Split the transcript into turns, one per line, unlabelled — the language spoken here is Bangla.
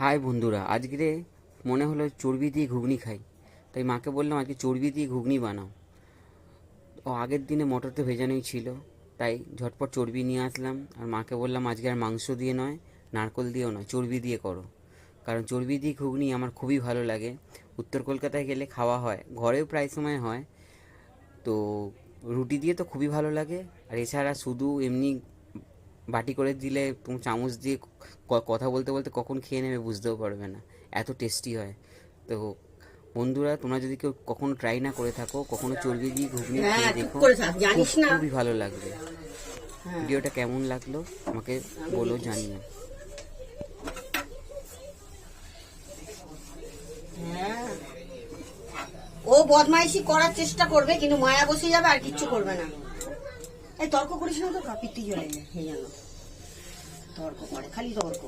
হাই বন্ধুরা, আজকে মনে হলো চর্বি দিয়ে ঘুগনি খাই, তাই মাকে বললাম আজকে চর্বি দিয়ে ঘুগনি বানাও। ও আগের দিনে মটর তো ভেজানোই ছিল, তাই ঝটপট চর্বি নিয়ে আসলাম। আর মাকে বললাম আজকে আর মাংস দিয়ে নয়, নারকোল দিয়েও নয়, চর্বি দিয়ে করো। কারণ চর্বি দিয়ে ঘুগনি আমার খুবই ভালো লাগে। উত্তর কলকাতায় গেলে খাওয়া হয়, ঘরেও প্রায় সময় হয়। তো রুটি দিয়ে তো খুবই ভালো লাগে। আর এছাড়া শুধু এমনি বাটি করে দিলে তুমি চামচ দিয়ে কথা বলতে বলতে কখন খেয়ে নেবে বুঝতেও পারবে না, এত টেস্টি হয়। তো বন্ধুরা, তোমরা যদি কেউ কখনো ট্রাই না করে থাকো, কখনো চর্বি দিয়ে ঘুগনি খেয়ে দেখো, খুবই ভালো লাগবে। ভিডিওটা কেমন লাগলো আমাকে বলো, জানিও।
ও বদমাইশি করার চেষ্টা করবে, কিন্তু মায়া বসে যাবে, আর কিচ্ছু করবে না। এই তর্ক করিস না তো, কাপিতি জ্বলে যায়, এই জন্য তর্ক করে, খালি তর্ক।